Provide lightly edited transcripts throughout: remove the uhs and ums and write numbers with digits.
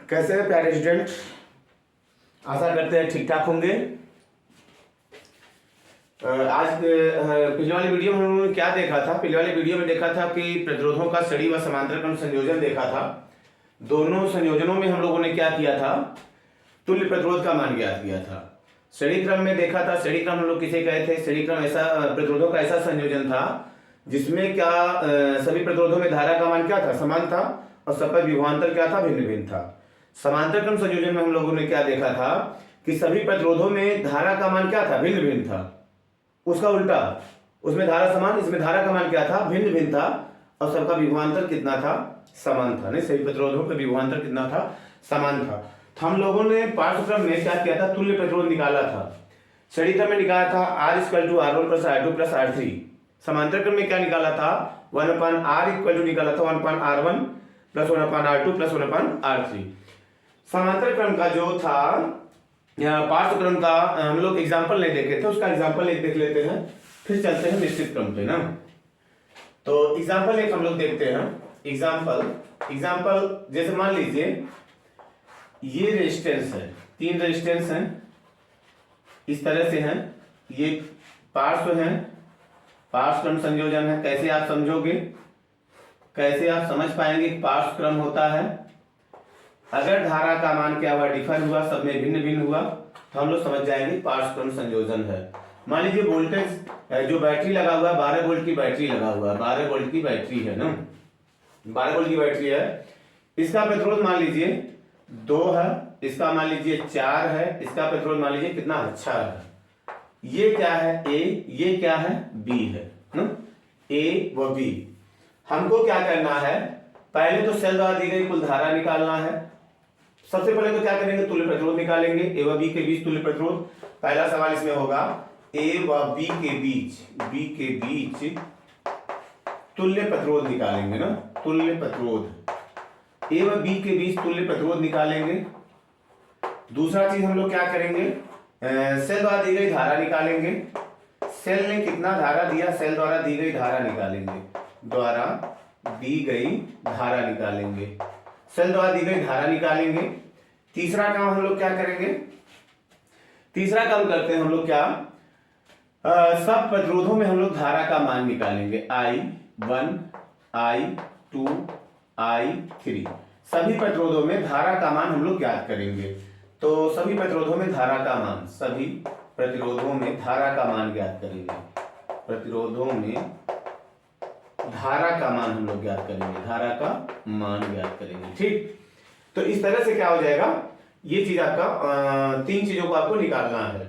कैसे हैं प्यारे स्टूडेंट? आशा करते हैं ठीक ठाक होंगे। आज पिछले वाली वीडियो में हम लोगों ने क्या देखा था? पिछले वाली वीडियो में देखा था कि प्रतिरोधों का श्रेणी व समांतर क्रम संयोजन देखा था। दोनों संयोजनों में हम लोगों ने क्या किया था? तुल्य प्रतिरोध का मान ज्ञात किया था। श्रेणी क्रम में देखा था। श्रेणी क्रम हम लोग किसे कहे थे? श्रेणी क्रम ऐसा प्रतिरोधों का ऐसा संयोजन था जिसमें क्या सभी प्रतिरोधों में धारा का मान क्या था? समान था और सब पर विभवांतर क्या था? भिन्न भिन्न था। समांतर क्रम संयोजन में हम लोगों ने क्या देखा था कि सभी प्रतिरोधों में धारा का मान क्या था? भिन्न भिन्न था। उसका उल्टा, उसमें धारा समान, इसमें धारा का मान क्या था? भिन्न भिन्न था और सबका विभवांतर कितना था? समान था। नहीं, सभी प्रतिरोधों का विभवांतर कितना था? समान था। तो हम लोगों ने पाठ्यक्रम में क्या किया था? तुल्य प्रतिरोध निकाला था। श्रेणी क्रम में निकाला था R = R1 + R2 + R3। समांतर क्रम में क्या निकाला था? 1/R निकाला था 1/R1 + 1/R2 + 1/R3। समांतर क्रम का जो था पाठ्यक्रम का हम लोग एग्जाम्पल नहीं देखे थे, उसका एग्जाम्पल एक देख लेते हैं, फिर चलते हैं निश्चित क्रम पे ना। तो एग्जाम्पल एक हम लोग देखते हैं। एग्जाम्पल जैसे मान लीजिए ये रेजिस्टेंस है, 3 रेजिस्टेंस हैं, इस तरह से हैं, ये पार्श्व हैं, पार्श्व क्रम संयोजन है। कैसे आप समझोगे, कैसे आप समझ पाएंगे कि पार्श्व क्रम होता है? अगर धारा का मान क्या हुआ? डिफर हुआ, सब में भिन्न भिन्न हुआ, तो हम लोग समझ जाएंगे पार्श्व क्रम संयोजन है। मान लीजिए वोल्टेज जो बैटरी लगा हुआ है, 12 वोल्ट की बैटरी लगा हुआ है, 12 वोल्ट की बैटरी है ना, 12 वोल्ट की बैटरी है। इसका प्रतिरोध मान लीजिए 2 है, इसका मान लीजिए 4 है, इसका प्रतिरोध मान लीजिए कितना? अच्छा है। ये क्या है? A, ये क्या है? B है ना, A व B। हमको क्या करना है? पहले तो सेल द्वारा दी गई कुल धारा निकालना है। सबसे पहले तो क्या करेंगे? तुल्य प्रतिरोध निकालेंगे। A व B के बीच तुल्य प्रतिरोध। पहला सवाल इसमें होगा A व B के बीच तुल्य प्रतिरोध निकालेंगे ना, तुल्य प्रतिरोध। A व B के बीच तुल्य प्रतिरोध निकालेंगे। दूसरा चीज हम लोग क्या करेंगे? सेल द्वारा दी गई धारा निकालेंगे। सेल ने कितना धारा दिया? सेल द्वारा दी गई धारा निकालेंगे, द्वारा दी गई धारा निकालेंगे, सेल द्वारा दी गई धारा निकालेंगे। तीसरा काम हम लोग क्या करेंगे? तीसरा काम करते हैं हम लोग क्या, सब प्रतिरोधों में हम लोग धारा का मान निकालेंगे। I1, I2, I3 सभी प्रतिरोधों में धारा का मान हम लोग ज्ञात करेंगे। तो सभी प्रतिरोधों में धारा का मान, सभी प्रतिरोधों में धारा का मान ज्ञात करेंगे। प्रतिरोधों में धारा का मान हम लोग ज्ञात करेंगे, धारा का मान ज्ञात करेंगे। ठीक, तो इस तरह से क्या हो जाएगा? ये चीज आपका 3 चीजों को आपको निकालना है।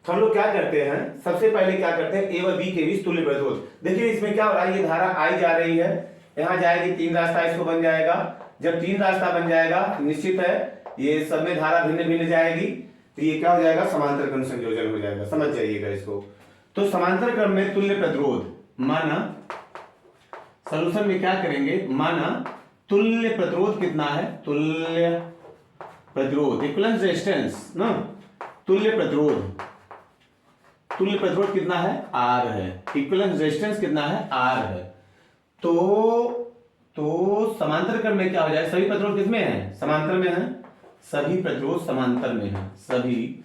तो हम लोग क्या करते हैं? सबसे पहले क्या करते हैं? A व B के बीच तुल्य प्रतिरोध। देखिए इसमें क्या हो रहा है? ये धारा I जा रही है, यहाँ जाएगी, 3 रास्ता इसको बन जाएगा। जब 3 रास्ता बन जाएगा, निश्चित है ये सब में धारा भिन्न भिन्न जाएगी, तो ये क्या हो जाएगा? समांतर क्रम संयोजन हो जाएगा। समझ जाइएगा इसको। तो समांतर क्रम में तुल्य प्रतिरोध माना, सॉल्यूशन में क्या करेंगे? माना तुल्य प्रतिरोध कितना है? तुल्य प्रतिरोध, इक्विवेलेंट रेजिस्टेंस ना, तुल्य प्रतिरोध, तुल्य प्रतिरोध कितना है? R है। इक्विवेलेंट रेजिस्टेंस कितना है? R है। तो समांतर क्रम में क्या हो जाए? सभी प्रतिरोध किसमें है? समांतर में है। सभी प्रतिरोध समांतर में है। सभी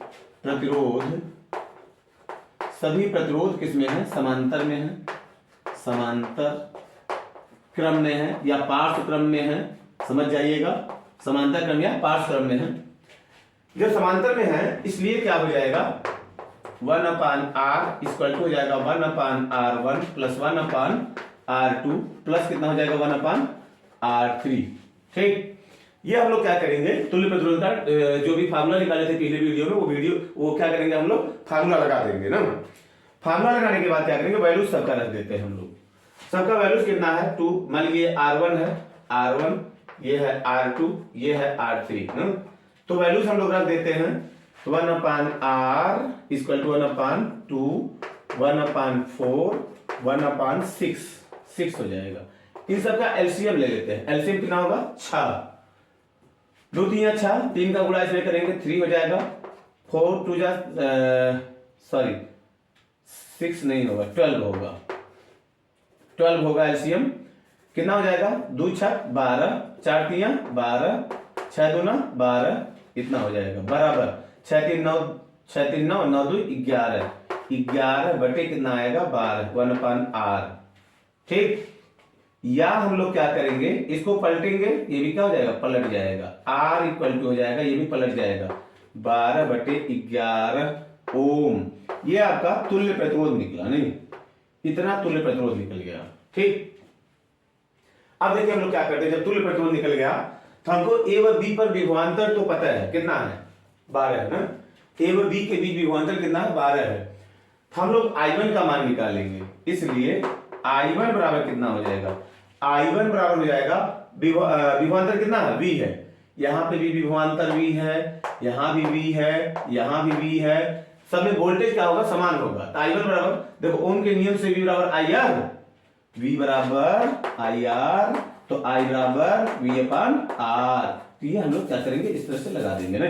प्रतिरोध किसमें है? समांतर में है। समांतर क्रम में है या पार्श्व क्रम में है, समझ जाइएगा। समांतर क्रम या पार्श्व क्रम में है। जब समांतर में है इसलिए क्या हो जाएगा? 1/R इक्वल टू हो जाएगा 1/R1 + 1/R2 प्लस कितना हो जाएगा? 1/R3। ठीक, ये हम लोग क्या करेंगे? तुल्य प्रतिरोध का जो भी फार्मूला निकाले थे पिछले वीडियो में, वो क्या करेंगे? हम लोग फार्मूला लगा देंगे ना। फार्मूला लगाने के बाद क्या करेंगे? वैल्यूज सबका रख देते हैं हम लोग। सबका वैल्यूज कितना है? 2। मान लीजिए R1 है, R1, ये है R2, ये है R3 ना। तो वैल्यूज हम लोग रख देते हैं। 1/R इक्वल टू 1/2, 1/4, 1/6, 6 हो जाएगा। इन सबका एलसीएम ले लेते हैं। एलसीएम कितना होगा? 6। 2 3 6, 3 का गुणा इसमें करेंगे 3 हो जाएगा। 4 2 सॉरी 6 नहीं होगा, 12 होगा। 12 होगा एलसीएम। कितना हो जाएगा? 2 6 12, 4 3 12, 6 दूना 12 इतना हो जाएगा, बराबर 6 3 9, 6 3 9, 9 2 11, 11 बटे कितना आएगा 12, 1/r। ठीक, या हम लोग क्या करेंगे, इसको पलटेंगे, ये भी क्या हो जाएगा, पलट जाएगा, r इक्वल टू हो जाएगा, ये भी पलट जाएगा 12 बटे 11 ओम। ये आपका तुल्य प्रतिरोध निकला, नहीं इतना तुल्य प्रतिरोध निकल गया। ठीक, अब देखिए हम लोग क्या करते हैं, जब तुल्य प्रतिरोध निकल गया तो हमको ए व बी पर विभवांतर तो पता है कितना है, 12 है ना, ए व बी के बीच विभवांतर कितना है, 12 है। तो हम लोग I1 का मान निकालेंगे, इसलिए I1 बराबर कितना हो जाएगा, I1 बराबर हो जाएगा विभवांतर कितना है, V है, यहाँ पे भी विभवांतर V है, यहाँ भी V है, यहाँ भी V है, सब में वोल्टेज क्या होगा, समान होगा। तो I1 बराबर, देखो ओम के नियम से V बराबर IR, V बराबर IR, तो I बराबर V/R। तो ये हम लोग क्या करेंगे, इस तरह से लगा देंगे ना,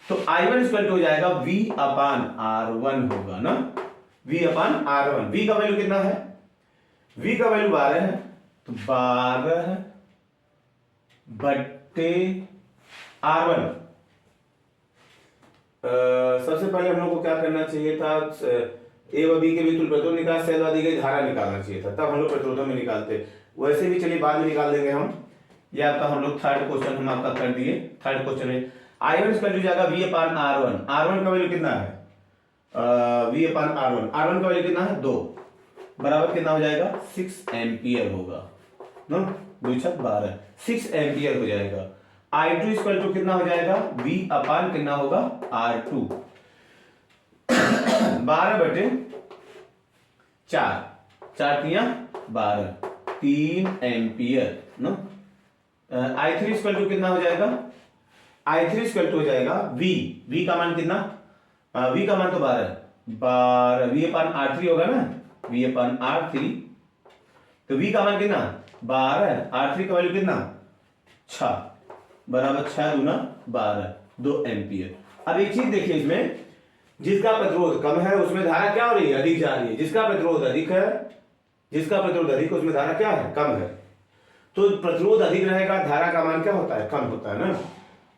तो I1 इक्वल हो जाएगा V/R1 होगा ना, V/R1। V का वैल्यू कितना है, V का वैल्यू 12 है, तो 12 बट्टे R1। सबसे पहले हम लोग को क्या करना चाहिए था, ए व बी के बीच तुल्य प्रतिरोध निकाल, सेल दी गई धारा निकालना चाहिए था, तब हम लोग प्रतिरोधों में निकालते। वैसे भी चलिए बाद में निकाल देंगे हम, ये आपका हम लोग थर्ड क्वेश्चन हम आपका कर दिए। थर्ड क्वेश्चन है I1 इक्वल हो जाएगा V/R1। R1 का वैल्यू कितना है, V/R1, R1 का वैल्यू कितना है 2, बराबर कितना हो जाएगा 6 एम्पियर होगा ना, 2 6 12, 6 एम्पियर हो जाएगा। I2 इक्वल टू कितना हो जाएगा, V अपान कितना होगा R2, 12 बटे 4, 4 तिया 12, 3 एम्पियर ना। I3 इक्वल टू कितना हो जाएगा, I3 इक्वल टू हो जाएगा V का मान कितना, V का मान तो 12 V/R3 होगा ना, V/R3, तो V का मान कितना 12, R3 का वैल्यू कितना 6, बराबर 6 दूना 12, 2 एम्पियर। अब एक चीज देखिए इसमें, जिसका प्रतिरोध कम है उसमें धारा क्या हो रही है, अधिक जा रही है, जिसका प्रतिरोध अधिक है, जिसका प्रतिरोध अधिक है उसमें धारा क्या है, कम है। तो प्रतिरोध अधिक रहेगा, धारा का मान क्या होता है, कम होता है ना।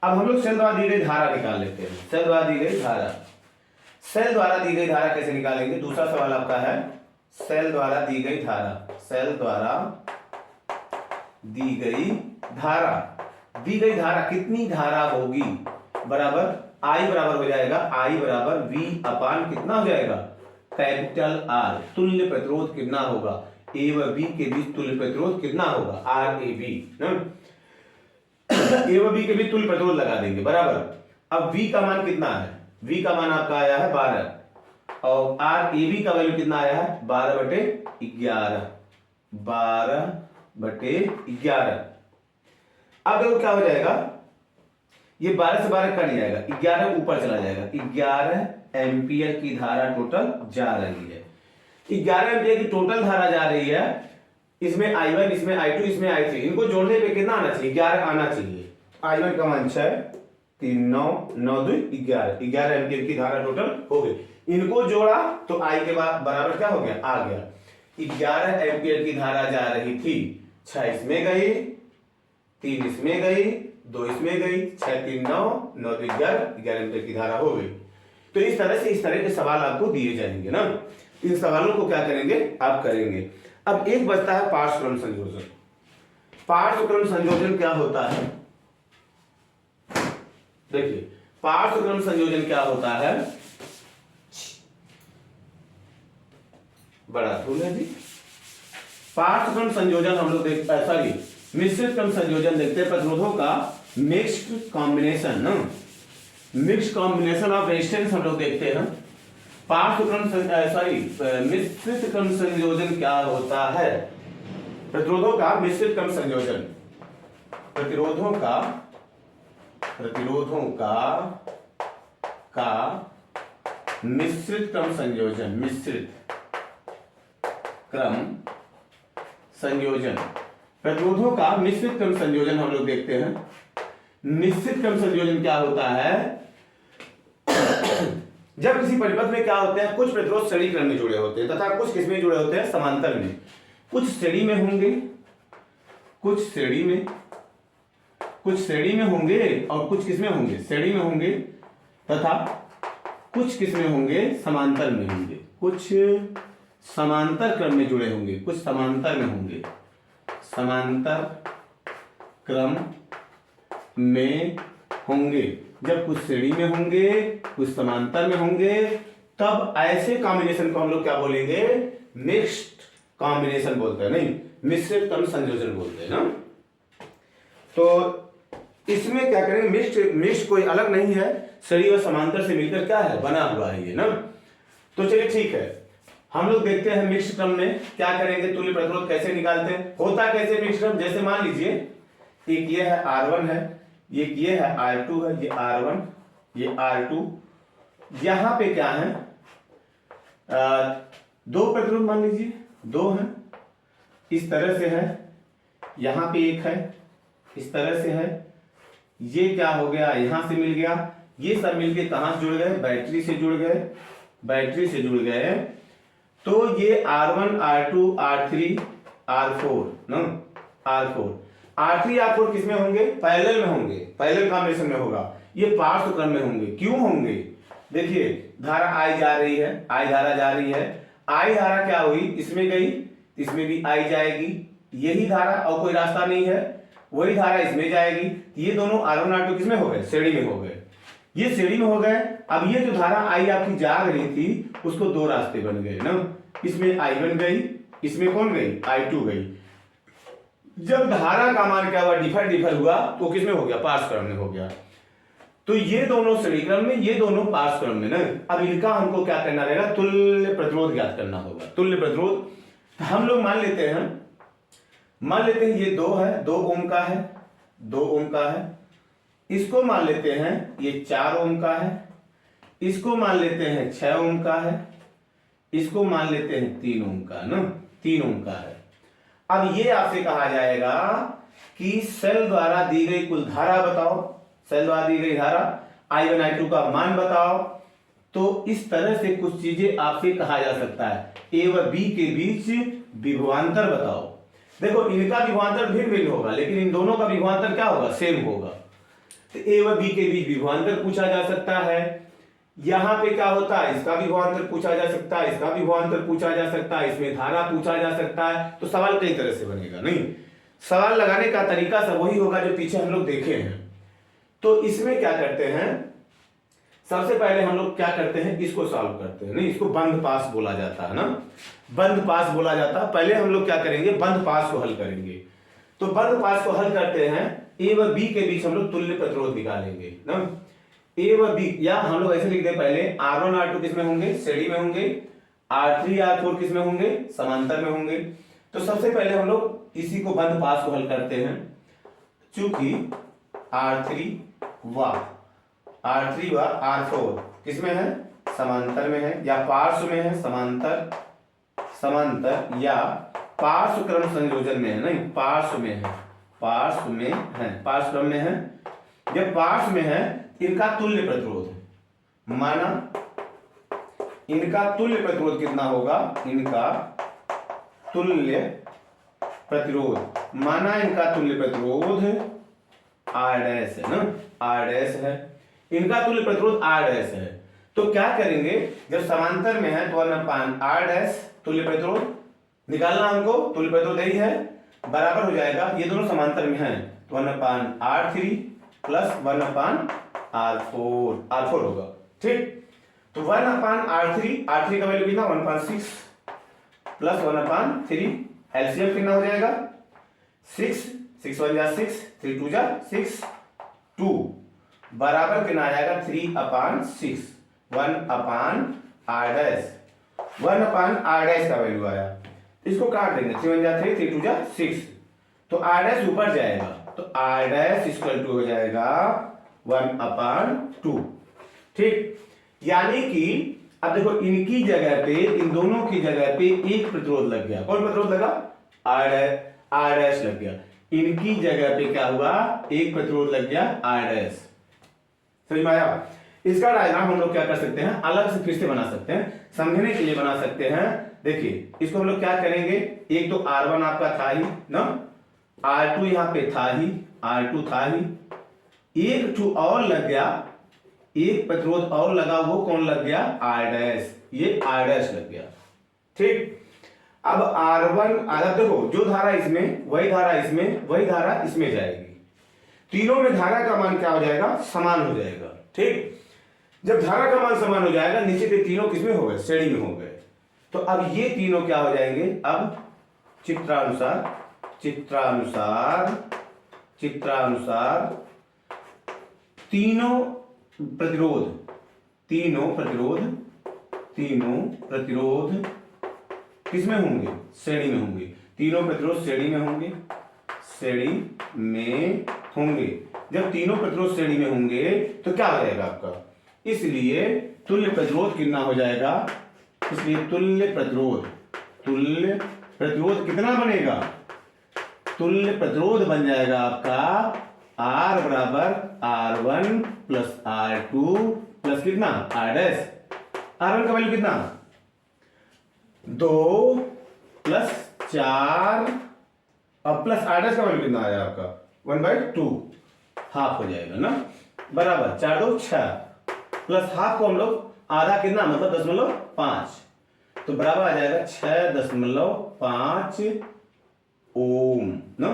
अब हम लोग सेल द्वारा दी गई धारा निकाल लेते हैं, सेल द्वारा दी गई धारा, सेल द्वारा दी गई धारा कैसे निकालेंगे, दूसरा सवाल आपका है सेल द्वारा दी गई धारा, सेल द्वारा दी गई धारा, दी गई धारा कितनी धारा होगी, बराबर I बराबर हो जाएगा, I बराबर V/, कितना हो जाएगा कैपिटल R। तुल्य प्रतिरोध कितना होगा, A व B के बीच तुल्य प्रतिरोध कितना होगा, RAB ना, A व B के बीच तुल्य प्रतिरोध लगा देंगे, बराबर। अब V का मान कितना है, V का मान आपका आया है 12, और RAB का वैल्यू कितना आया है 12 बटे 11, 12 बटे 11। अब देखो क्या हो जाएगा, ये 12 से 12 कट जाएगा, 11 ऊपर चला जाएगा, 11 एम्पियर की धारा टोटल जा रही है। 11 एम्पियर की टोटल धारा जा रही है, इसमें I1, इसमें I2, इसमें I3, इनको जोड़ने पे कितना आना चाहिए, 11 आना चाहिए। I1 का मान 6 3 9 9 2 11, 11 एम्पियर की धारा टोटल हो गई। इनको जोड़ा तो I के बाद बराबर क्या हो गया, आ गया। 11 एम्पियर की धारा जा रही थी, 6 इसमें गई, 3 इसमें गई, 2 इसमें गई, 6 3 9 9 2 11 एम्पियर की धारा हो गई। तो इस तरह से इस तरह के सवाल आपको दिए जाएंगे ना, इन सवालों को क्या करेंगे आप करेंगे। अब एक बचता है पार्श्वक्रम संयोजन। पार्श्वक्रम संयोजन क्या होता है, देखिए पार्श्वक्रम संयोजन क्या होता है, बड़ा धूल है जी। पार्श्वक्रम संयोजन हम लोग सॉरी मिश्रित क्रम संयोजन देखते हैं, प्रतिरोधों का मिक्स्ड कॉम्बिनेशन ना, मिक्स्ड कॉम्बिनेशन ऑफ रेजिस्टेंस हम लोग देखते हैं। पार्श्वक्रम सॉरी मिश्रित क्रम संयोजन क्या होता है, प्रतिरोधों का मिश्रित क्रम संयोजन, प्रतिरोधों का मिश्रित क्रम संयोजन, मिश्रित क्रम संयोजन, प्रतिरोधों का मिश्रित क्रम संयोजन हम लोग देखते हैं। मिश्रित क्रम संयोजन क्या होता है, जब किसी परिपथ में क्या होते हैं, कुछ प्रतिरोध श्रेणी क्रम में जुड़े होते हैं तथा कुछ किसमें जुड़े होते हैं, समांतर में। कुछ श्रेणी में होंगे, कुछ श्रेणी में, कुछ श्रेणी में होंगे और कुछ किसमें होंगे, श्रेणी में होंगे, तथा कुछ किसमें होंगे, समांतर में होंगे, कुछ समांतर क्रम में जुड़े होंगे, कुछ समांतर में होंगे, समांतर क्रम में होंगे। जब कुछ श्रेणी में होंगे, कुछ समांतर में होंगे, तब ऐसे कॉम्बिनेशन को हम लोग क्या बोलेंगे, मिक्स्ड कॉम्बिनेशन बोलते हैं, नहीं मिश्रित क्रम संयोजन बोलते हैं ना। तो इसमें क्या करेंगे, मिक्स्ड कोई अलग नहीं है, श्रेणी और समांतर से मिलकर क्या है, बना हुआ है ये ना। तो चलिए ठीक है, हम लोग देखते हैं मिक्स्ड क्रम में क्या करेंगे, तुल्य प्रतिरोध कैसे निकालते हैं। होता कैसे मिक्स्ड क्रम, जैसे मान लीजिए एक ये है R1 है, ये है R2 है, ये R1 ये R2, यहां पे क्या है, दो प्रतिरोध मान लीजिए, दो हैं, इस तरह से है, यहां पे एक है, इस तरह से है, ये क्या हो गया, यहां से मिल गया, ये सब मिलके कहां से जुड़ गए, बैटरी से जुड़ गए, बैटरी से जुड़ गए। तो ये R1 R2 R3 R4 ना, R3 R4 किसमें होंगे, पैरेलल में होंगे, पैरेलल कॉम्बिनेशन में होगा, ये पार्श्व क्रम में होंगे। क्यों होंगे, देखिए धारा I जा रही है, I धारा जा रही है, I धारा क्या हुई, इसमें गई, इसमें भी I जाएगी, यही धारा और कोई रास्ता नहीं है, वही धारा इसमें जाएगी, ये दोनों R1 R2 किसमें हो गए, श्रेणी में हो गए, ये श्रेणी में हो गए। अब ये जो धारा I आपकी जा रही थी, उसको दो रास्ते बन गए ना, इसमें I1 गई, इसमें कौन गई, I2 गई। जब धारा का मान क्या हुआ, डिफर हुआ, तो किसमें हो गया, पार्श्व क्रम में हो गया। तो ये दोनों श्रेणी क्रम में, ये दोनों पार्श्व क्रम में ना। अब इनका हमको क्या करना रहेगा, तुल्य प्रतिरोध ज्ञात करना होगा। तुल्य प्रतिरोध हम लोग मान लेते हैं ये 2 है, 2 ओम का है, 2 ओम का है, इसको मान लेते हैं ये 4 ओम का है, इसको मान लेते हैं 6 ओम का है, इसको मान लेते हैं 3 ओम का ना, 3 ओम का है। अब ये आपसे कहा जाएगा कि सेल द्वारा दी गई कुल धारा बताओ, सेल द्वारा दी गई धारा I1 I2 का मान बताओ। तो इस तरह से कुछ चीजें आपसे कहा जा सकता है, A व B के बीच विभवांतर बताओ। देखो इनका विभवांतर भिन्न भिन्न होगा, लेकिन इन दोनों का विभवांतर क्या होगा, सेम होगा। तो A व B के बीच विभवांतर पूछा जा सकता है। यहां पे क्या होता है, इसका विभवांतर पूछा जा सकता है, इसका विभवांतर पूछा जा सकता है, इसमें धारा पूछा जा सकता है। तो सवाल कई तरह से बनेगा, नहीं सवाल लगाने का तरीका सब वही होगा जो पीछे हम लोग देखे हैं। तो इसमें क्या करते हैं, सबसे पहले हम लोग क्या करते हैं, इसको सॉल्व करते हैं, नहीं इसको बंद पास बोला जाता है ना, बंद पास बोला जाता है। पहले हम लोग क्या करेंगे, बंद पास को हल करेंगे। तो बंद पास को हल करते हैं, A व B के बीच हम लोग तुल्य प्रतिरोध निकालेंगे ना। A व B, या हम लोग ऐसे लिख दे, पहले R1 R2 किसमें होंगे, श्रेणी में होंगे, R3 R4 किसमें होंगे, समांतर में होंगे। तो सबसे पहले हम लोग इसी को बंद पास को हल करते हैं। चूंकि R3 व R4 किसमें है, समांतर में है, या पार्श्व में है, समांतर या पार्श्व क्रम संयोजन में है, नहीं पार्श्व में है, पार्श्व क्रम में है। जब पार्श्व में है, इनका तुल्य प्रतिरोध है, माना इनका तुल्य प्रतिरोध कितना होगा, इनका तुल्य प्रतिरोध, माना इनका तुल्य प्रतिरोध R डैश है ना, R डैश है, इनका तुल्य प्रतिरोध R डैश है। तो क्या करेंगे, जब समांतर में है तो 1/R डैश तुल्य प्रतिरोध निकालना हमको, तुल्य प्रतिरोध यही है, बराबर हो जाएगा, ये दोनों समांतर में हैं तो 1/R3 प्लस 1/R4, R4 होगा, ठीक। तो 1/R3 का वैल्यू कितना, 1/6 प्लस 1/3, एलसीएम कितना हो जाएगा, 6 1 जा 6, 3 2 जा 6, 2 बराबर कितना आ जाएगा, 3/6, 1/R डैश, 1/R डैश का वैल्यू आया। इसको काट देंगे, 3 1 जा 3, 3 2 जा 6, तो R डैश ऊपर जाएगा, तो R डैश इक्वल टू हो जाएगा 1/2, ठीक। यानी कि अब देखो इनकी जगह पे, इन दोनों की जगह पे एक प्रतिरोध लग गया। कौन प्रतिरोध लगा, R डैश लग गया। इनकी जगह पे क्या हुआ, एक प्रतिरोध लग गया, R डैश। समझ में आया। इसका डायग्राम हम लोग क्या कर सकते हैं, अलग से फिर से बना सकते हैं, समझने के लिए बना सकते हैं। देखिए इसको हम लोग क्या करेंगे, एक तो R1 आपका था ही ना, R2 यहाँ पे था ही, R2 था ही, एक टू और लग गया, एक प्रतिरोध और लगा, वो कौन लग गया? R डैश, ये R डैश लग गया। ठीक, अब R1, अब देखो जो धारा इसमें वही धारा इसमें, वही धारा इसमें जाएगी, तीनों में धारा का मान क्या हो जाएगा? समान हो जाएगा। ठीक, जब धारा का मान समान हो जाएगा, नीचे के तीनों किसमें हो गए? श्रेणी में हो गए। तो अब ये तीनों क्या हो जाएंगे? अब चित्रानुसार चित्रानुसार चित्रानुसार तीनों प्रतिरोध किसमें होंगे? श्रेणी में होंगे। तीनों प्रतिरोध श्रेणी में होंगे, जब तीनों प्रतिरोध श्रेणी में होंगे तो क्या हो जाएगा आपका? इसलिए तुल्य प्रतिरोध कितना हो जाएगा? इसलिए तुल्य प्रतिरोध कितना बनेगा? तुल्य प्रतिरोध बन जाएगा आपका R बराबर R1 प्लस R2 प्लस कितना? R dash. R1 का वैल्यू कितना? 2 प्लस 4 और प्लस R डैश का वैल्यू कितना आया आपका? 1/2, हाफ हो जाएगा ना, बराबर 4 2 6 प्लस हाफ को हम लोग आधा कितना मतलब 0.5, तो बराबर आ जाएगा 6.5 ओम ना।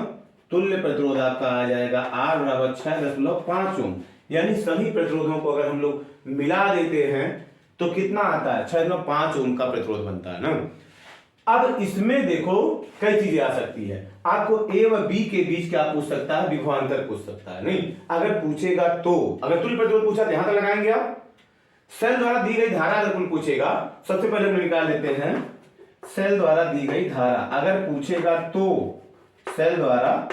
तुल्य प्रतिरोध आपका आ जाएगा R बराबर 6.5 ओम। यानी सभी प्रतिरोधों को अगर हम लोग मिला देते हैं तो कितना आता है? 6.5 ओम का प्रतिरोध बनता है ना। अब इसमें देखो कई चीजें आ सकती है, आपको A व B के बीच क्या पूछ सकता है? विभवांतर पूछ सकता है। नहीं, अगर पूछेगा तो, अगर तुल्य प्रतिरोध पूछा तो यहां तक लगाएंगे आप। सेल द्वारा दी गई धारा अगर कोई पूछेगा, सबसे पहले हम निकाल लेते हैं सेल द्वारा दी गई धारा। अगर पूछेगा तो सेल द्वारा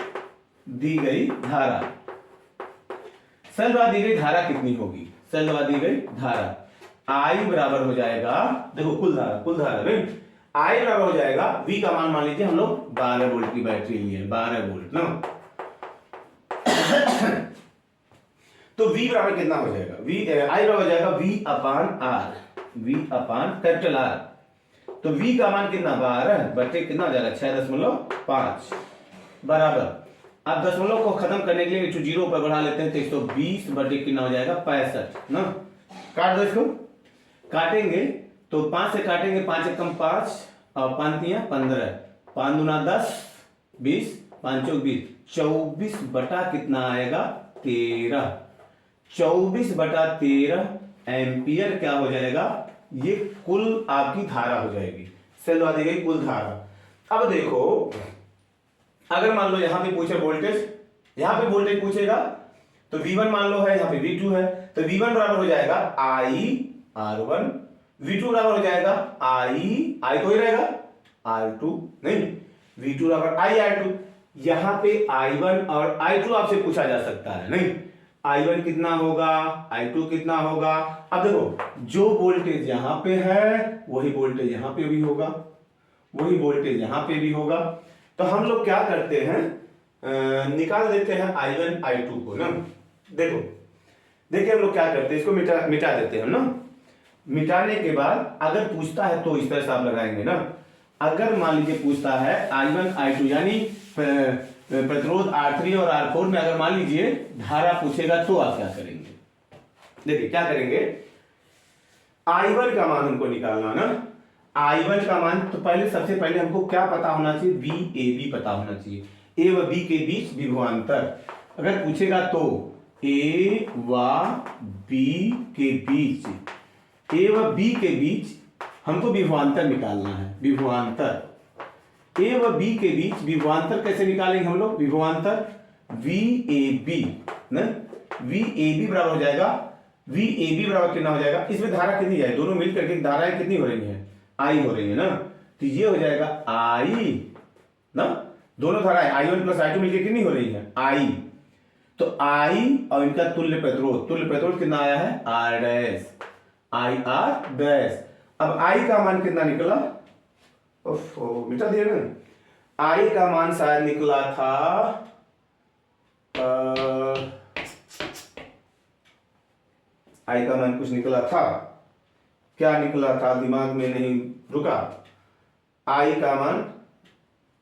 दी गई धारा, सेल द्वारा दी गई धारा कितनी होगी? सेल द्वारा दी गई धारा I बराबर हो जाएगा, देखो कुल धारा नहीं, I बराबर हो जाएगा V का मान लीजिए हम लोग 12 वोल्ट की बैटरी लिए, 12 वोल्ट ना। तो V बराबर कितना हो जाएगा? I बराबर हो जाएगा V अपान कैपिटल R। तो V का मान कितना? 12 बटे कितना हो जाएगा? 6.5 बराबर। अब दशमलव को खत्म करने के लिए 0 पर बढ़ा लेते हैं, तो 120 बटे कितना हो जाएगा? 65 ना। काट दो इसको, काटेंगे तो 5 से काटेंगे, 5 एक कम 5 और 5 तिया 15, 5 दूना 10, 20, 5 चौक 20, 24 बटा कितना आएगा? 13। 24 बटा 13 एम्पियर क्या हो जाएगा? ये कुल आपकी धारा हो जाएगी, सेल द्वारा दी गई कुल धारा। अब देखो अगर मान लो यहां पे पूछे वोल्टेज, यहां पे वोल्टेज पूछेगा तो V1 मान लो है, यहां पे V2 है, तो V1 बराबर हो जाएगा I R1, V2 बराबर हो जाएगा I तो ही रहेगा R2, नहीं V2 बराबर I R2। यहां पे I1 और I2 आपसे पूछा जा सकता है, नहीं I1 कितना होगा, I2 कितना होगा। अब देखो जो वोल्टेज यहां पे है वही वोल्टेज यहां पे भी होगा, वही वोल्टेज यहां पे भी होगा। तो हम लोग क्या करते हैं, निकाल देते हैं I1 I2 को ना। देखो देखिए हम लोग क्या करते हैं, इसको मिटा देते हैं ना। मिटाने के बाद अगर पूछता है तो इस तरह से आप लगाएंगे ना। अगर मान लीजिए पूछता है I1 I2 यानी प्रतिरोध R3 और R4 में अगर मान लीजिए धारा पूछेगा तो आप क्या करेंगे? देखिए क्या करेंगे, I1 का मान हमको निकालना ना। I1 का मान तो पहले सबसे पहले हमको क्या पता होना चाहिए? VAB पता होना चाहिए, A व B के बीच विभवांतर। अगर पूछेगा तो A व B के बीच, A व B के बीच हमको विभवांतर निकालना है। विभवांतर A व B के बीच विभवांतर कैसे निकालेंगे हम लोग? विभवांतर VAB ना, VAB बराबर हो जाएगा, VAB बराबर कितना हो जाएगा? इसमें धारा कितनी है? दोनों मिलकर के धाराएं कितनी हो रही हैं? I हो रही है ना। तो ये हो जाएगा I ना, दोनों धाराएं I1 प्लस I2 मिलकर कितनी हो रही है? I। तो I और इनका तुल्य प्रतिरोध कितना आया है? R dash, IR dash. अब I का मान कितना निकला? मिटा दिया ना। I का मान शायद निकला था I का मान कुछ निकला था, क्या निकला था दिमाग में नहीं रुका। I का मान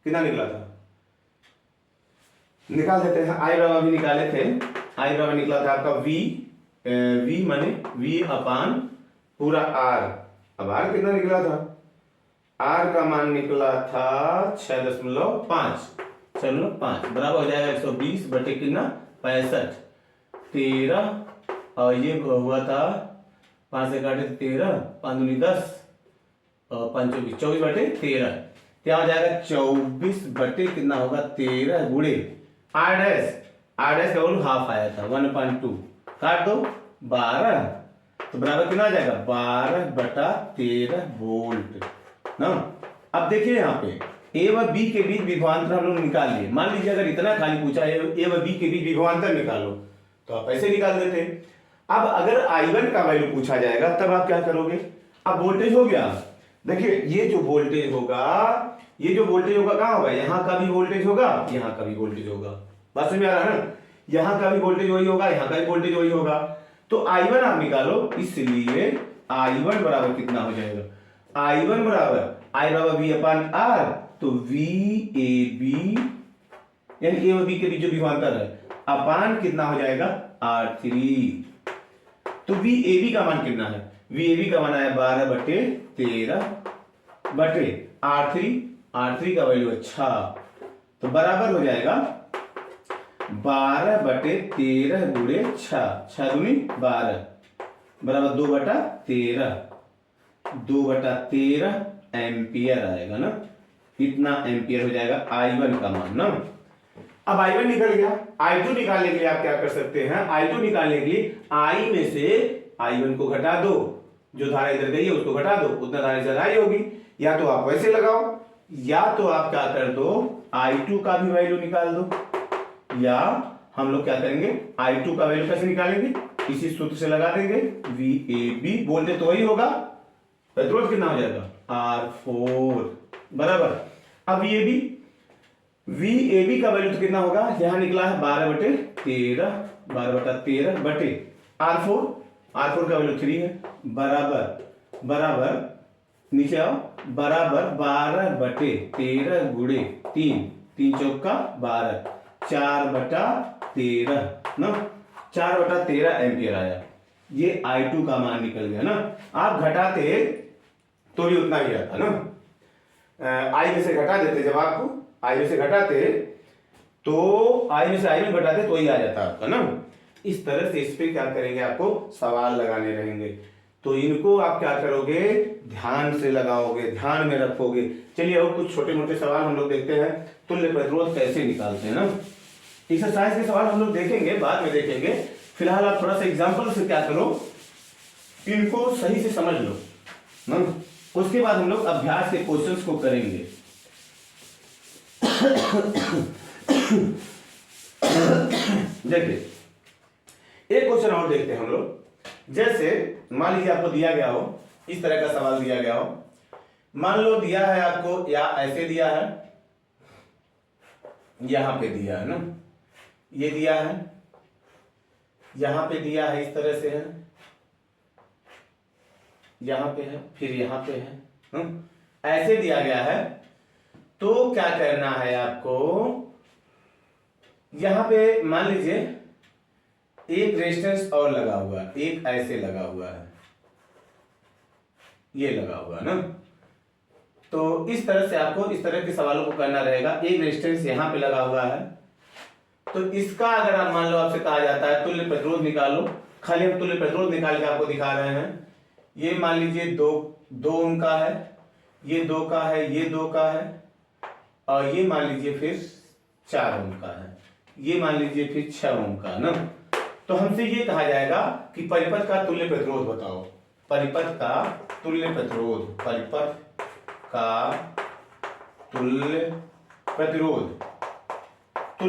कितना निकला था? निकाल देते हैं। आई बराबर भी निकाले थे, आई बराबर निकला था आपका वी माने वी अपान पूरा आर। अब आर कितना निकला था, आर का मान निकला था 6.5 बराबर हो जाएगा 120 बटे कितना 65 13 और ये हुआ था 5 से काटे 13 5 दूनी 10 और 5 24 बटे 13 क्या हो जाएगा 24 बटे कितना होगा 13 गुणे आर डैश का वैल्यू हाफ आया था 1/2 काट दो 12 तो बराबर कितना आ जाएगा 12/13 वोल्ट ना। अब देखिए यहाँ पे ए व बी के बीच विभवांतर हम लोग निकाल लिए। मान लीजिए अगर इतना खाली पूछा है ए व बी के बीच विभवांतर निकालो तो आप ऐसे निकाल देते। अब अगर I1 का वैल्यू पूछा जाएगा तब आप क्या करोगे, अब वोल्टेज हो गया, देखिए ये जो वोल्टेज होगा कहाँ होगा, यहाँ का भी वोल्टेज होगा, यहाँ का भी वोल्टेज होगा। बात समझ में आ रहा है ना, यहाँ का भी वोल्टेज वही होगा, यहाँ का भी वोल्टेज वही होगा। तो I1 आप निकालो, इसलिए I1 बराबर कितना हो जाएगा, I1 बराबर I बराबर V अपान R, तो VAB यानी ए व बी के बीच जो विभवांतर है अपान कितना हो जाएगा R3। तो VAB का मान कितना है, VAB का मान है 12/13 बटे R3 का वैल्यू है 6, तो बराबर हो जाएगा 12/13 गुणे 6 दूनी 12 बराबर 2/13 एम्पियर आएगा ना, इतना एम्पियर हो जाएगा I1 का मान ना। अब I1 निकल गया, I2 निकालने के लिए आप क्या कर सकते हैं, I2 निकालने के लिए I में से I1 को घटा दो, जो धारा इधर गई है उसको घटा दो, उतना धारा इधर आई होगी। या तो आप वैसे लगाओ, या तो आप क्या कर दो I2 का भी वैल्यू निकाल दो, या हम लोग क्या करेंगे I2 का वैल्यू कैसे निकालेंगे, इसी सूत्र से लगा देंगे VAB, बोलते तो वही होगा, प्रतिरोध कितना हो जाएगा R4 बराबर। अब VAB का वैल्यू तो कितना होगा, यहां निकला है 12/13 बटे R4 का वैल्यू 3 है, बराबर नीचे आओ, बराबर 12/13 गुणे 3 चौका 12 4/13 ना, 4/13 एम्पियर आया। ये I2 का मान निकल गया ना। आप घटाते तो भी उतना ही आता ना, I में से घटा देते, जब आपको I में से घटाते तो I में से I1 घटाते तो ही आ जाता आपका ना। इस तरह से इस पे क्या करेंगे, आपको सवाल लगाने रहेंगे, तो इनको आप क्या करोगे ध्यान से लगाओगे, ध्यान में रखोगे। चलिए और कुछ छोटे मोटे सवाल हम लोग देखते हैं, तुल्य प्रतिरोध कैसे निकालते हैं ना। एक्सरसाइज के सवाल हम लोग देखेंगे, बाद में देखेंगे, फिलहाल आप थोड़ा सा एग्जाम्पल से क्या करो, इनको सही से समझ लो ना, उसके बाद हम लोग अभ्यास के क्वेश्चंस को करेंगे। देखिए एक क्वेश्चन और देखते हैं हम लोग। जैसे मान लीजिए आपको दिया गया हो, इस तरह का सवाल दिया गया हो, मान लो दिया है आपको, या ऐसे दिया है, यहां पे दिया है ना, ये दिया है, यहां पे दिया है, इस तरह से है, यहां पे है, फिर यहां पे है, ऐसे दिया गया है। तो क्या करना है आपको, यहां पे मान लीजिए एक रेजिस्टेंस और लगा हुआ है, एक ऐसे लगा हुआ है, ये लगा हुआ है ना। तो इस तरह से आपको इस तरह के सवालों को करना रहेगा। एक रेजिस्टेंस यहां पे लगा हुआ है, तो इसका अगर आप मान लो आपसे कहा जाता है तुल्य प्रतिरोध निकालो, खाली हम तुल्य प्रतिरोध निकाल के आपको दिखा रहे हैं। ये मान लीजिए 2 ओम का है, ये 2 का है, ये 2 का है, और ये मान लीजिए फिर 4 ओम का है, ये मान लीजिए फिर 6 ओम का ना। तो हमसे ये कहा जाएगा कि परिपथ का तुल्य प्रतिरोध बताओ, परिपथ का तुल्य प्रतिरोध, परिपथ का तुल्य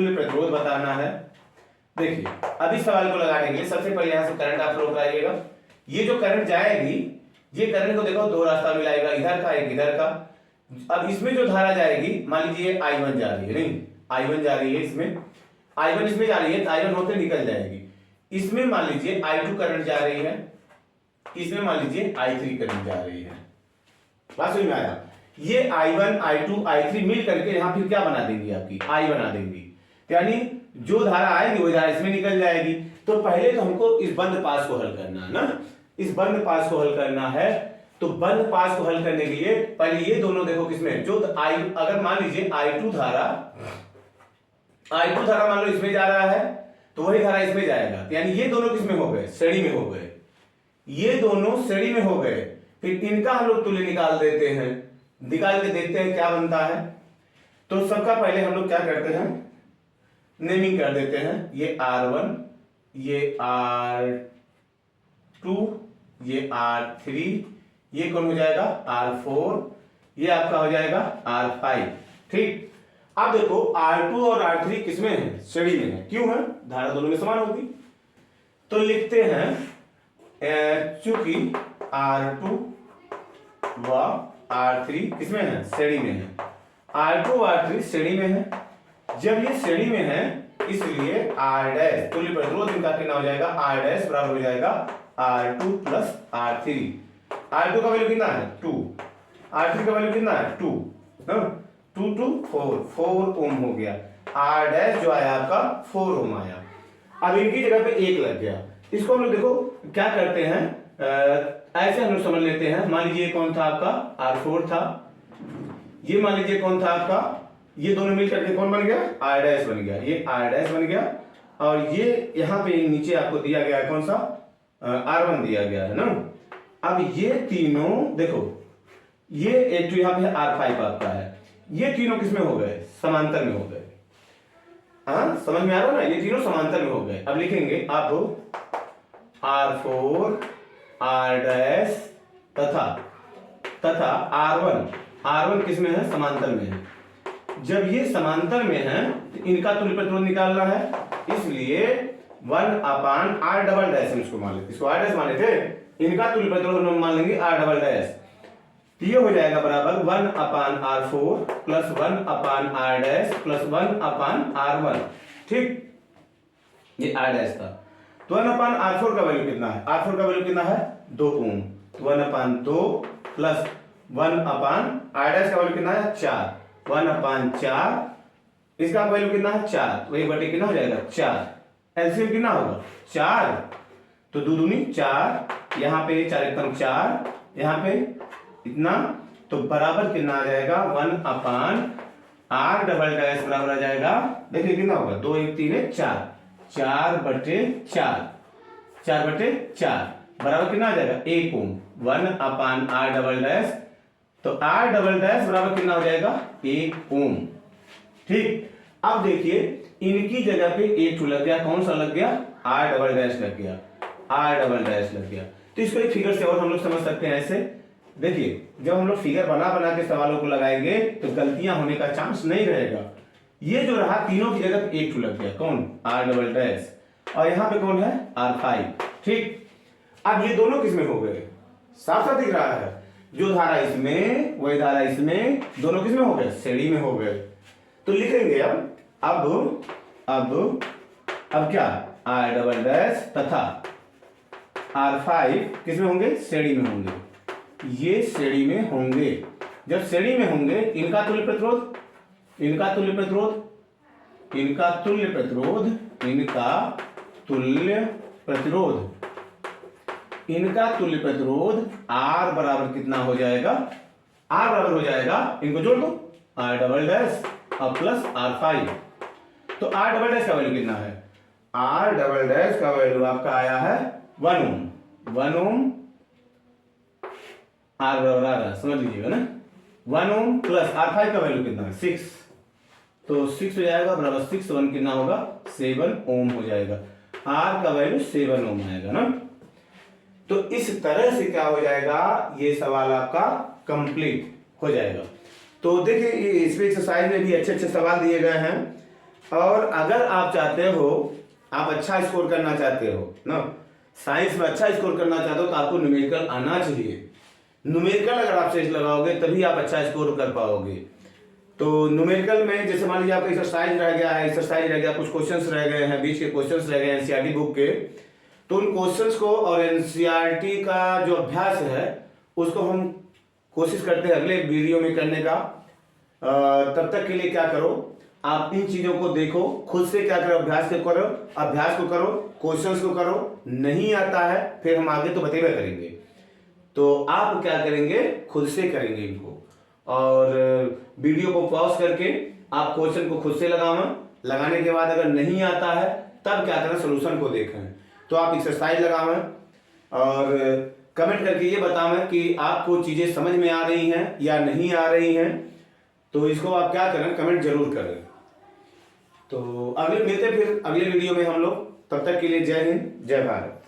प्रतिरोध बताना है। देखिए अब इस सवाल को लगाने के लिए सबसे पहले यहां से करंट आप फ्लो कराइएगा। ये जो करंट जाएगी, ये करंट को देखो 2 रास्ता मिलाएगा, इधर का एक इधर का। अब इसमें जो धारा जाएगी, मान लीजिए I1 जा रही है, नहीं I1 जा रही है, इसमें I1 इसमें जा रही है, तो I1 होते निकल जाएगी। इसमें मान लीजिए I2 करंट जा रही है, इसमें मान लीजिए I3 करंट जा रही है। बात समझ में आया? ये I1 I2 I3 मिल करके यहां फिर क्या बना देंगी, आपकी I बना देंगी। यानी जो धारा आएगी वही धारा इसमें निकल जाएगी। तो पहले तो हमको इस बंद पास को हल करना है ना, इस बंद पास को हल करना है। तो बंद पास को हल करने के लिए पहले ये दोनों देखो किसमें, जो अगर मान लीजिए I2 धारा मान लो इसमें जा रहा है तो वही धारा इसमें जाएगा, यानी ये दोनों किसमें हो गए, श्रेणी में हो गए, ये दोनों श्रेणी में हो गए। फिर इनका हम लोग तुल्य निकाल देते हैं, निकाल के देखते हैं क्या बनता है। तो सबका पहले हम लोग क्या करते हैं, नेमिंग कर देते हैं। ये R1, ये R2, ये R3, ये कौन हो जाएगा R4, ये आपका हो जाएगा R5। ठीक, अब देखो R2 और R3 किसमें है, श्रेणी में है। क्यों है, धारा दोनों में समान होगी। तो लिखते हैं चूंकि R2 व R3 किसमें है, श्रेणी में है। R2 R3 श्रेणी में है। जब ये श्रेणी में है इसलिए R डैश तुल्य प्रतिरोध इनका कितना हो जाएगा, R डैश बराबर हो जाएगा R2 प्लस R3। R2 का वैल्यू कितना है 2, R3 का वैल्यू कितना है 2, 2 2 4 ओम हो गया। R डैश जो आया आपका 4 ओम आया। अब इनकी जगह पे 1 लग गया। इसको हम लोग देखो क्या करते हैं, ऐसे हम लोग समझ लेते हैं। मान लीजिए कौन था आपका R4 था, ये मान लीजिए कौन था आपका, ये दोनों मिलकर के कौन बन गया, R डैश बन गया, ये R डैश बन गया। और ये यहाँ पे नीचे आपको दिया गया है कौन सा, R1 दिया गया है ना। अब ये तीनों देखो, ये एक यहाँ पे R5 आपका है, ये तीनों किसमें हो गए, समांतर में हो गए। हाँ समझ में आ रहा है ना, ये तीनों समांतर में हो गए। अब लिखेंगे अब R4 R डैश तथा R1 किसमें है, समांतर में है। जब ये समांतर में है तो इनका तुल्य प्रतिरोध निकालना है, इसलिए 1/R डबल डैश इसको मान लेते, इसको R डैश मान लेते, इनका तुल्य प्रतिरोध मान लेंगे R डबल डैश। ये हो जाएगा बराबर 1/R4 plus 1/R dash plus 1/R1। ठीक, ये R डैश था। तो 1/R4 का वैल्यू कितना है, R4 का वैल्यू कितना है 2 ओम। 1/2 प्लस 1/R डैश का वैल्यू कितना है 4, 1/4, इसका वैल्यू कितना है 4, तो 1/4 कितना हो जाएगा 4। एलसीएम कितना होगा 4, तो 2 दूनी 4, यहाँ पे 4 एकदम 4, यहाँ पे इतना, तो बराबर कितना आ जाएगा 1/R डबल डैश बराबर आ जाएगा, देखिए कितना होगा 2 1 3 1 4, 4/4, 4/4 बराबर कितना आ जाएगा 1 ओम। 1/R डबल डैश, तो R डबल डैश बराबर कितना हो जाएगा 1 ओम। ठीक, अब देखिए इनकी जगह पे 1 लग गया, कौन सा लग गया, R डबल डैश लग गया, R डबल डैश लग गया। तो इसको एक फिगर से और हम लोग समझ सकते हैं ऐसे। देखिए जब हम लोग फिगर बना बना के सवालों को लगाएंगे तो गलतियां होने का चांस नहीं रहेगा। ये जो रहा तीनों की जगह 1 लग गया, कौन, R डबल डैश, और यहाँ पे कौन है R5। ठीक, अब ये दोनों किसमें हो गए, साफ साफ दिख रहा है, जो धारा इसमें वही धारा इसमें, दोनों किसमें हो गए, श्रेणी में हो गए। तो लिखेंगे अब क्या, R डबल डैश तथा R5 किसमें होंगे, श्रेणी में होंगे, ये श्रेणी में होंगे। जब श्रेणी में होंगे इनका तुल्य प्रतिरोध R बराबर कितना हो जाएगा, R बराबर हो जाएगा, इनको जोड़ दो, R डबल डैश और प्लस R5। तो R डबल डैश का वैल्यू कितना है, R डबल डैश का वैल्यू आपका आया है 1 ओम। R बराबर आ रहा है, समझ लीजिएगा ना, 1 ओम प्लस R5 का वैल्यू कितना है 6, तो 6 हो जाएगा बराबर 6 1 कितना होगा 7 ओम हो जाएगा। R का वैल्यू 7 ओम आएगा ना। तो इस तरह से क्या हो जाएगा, ये सवाल आपका कंप्लीट हो जाएगा। तो देखिए इस एक्सरसाइज में भी अच्छे अच्छे सवाल दिए गए हैं। और अगर आप चाहते हो, आप अच्छा स्कोर करना चाहते हो ना, साइंस में अच्छा स्कोर करना चाहते हो, तो आपको न्यूमेरिकल आना चाहिए। न्यूमेरिकल अगर आप सही लगाओगे तभी आप अच्छा स्कोर कर पाओगे। तो न्यूमेरिकल में जैसे मान लीजिए आपका एक्सरसाइज रह गया, कुछ क्वेश्चंस रह गए हैं, बीच के क्वेश्चंस रह गए एनसीईआरटी बुक के, तो उन क्वेश्चंस को और एनसीईआरटी का जो अभ्यास है उसको हम कोशिश करते हैं अगले वीडियो में करने का। तब तक के लिए क्या करो, आप इन चीजों को देखो, खुद से क्या करो, अभ्यास को करो, क्वेश्चंस को करो। नहीं आता है फिर हम आगे तो बतेबे करेंगे, तो आप क्या करेंगे, खुद से करेंगे इनको। और वीडियो को पॉज करके आप क्वेश्चन को खुद से लगाने के बाद अगर नहीं आता है तब क्या करें, सोल्यूशन को देखें। तो आप एक्सरसाइज लगावें और कमेंट करके ये बतावें कि आपको चीजें समझ में आ रही हैं या नहीं आ रही हैं। तो इसको आप क्या करें, कमेंट जरूर करें। तो अगले मिलते फिर अगले वीडियो में हम लोग, तब तक के लिए जय हिंद जय भारत।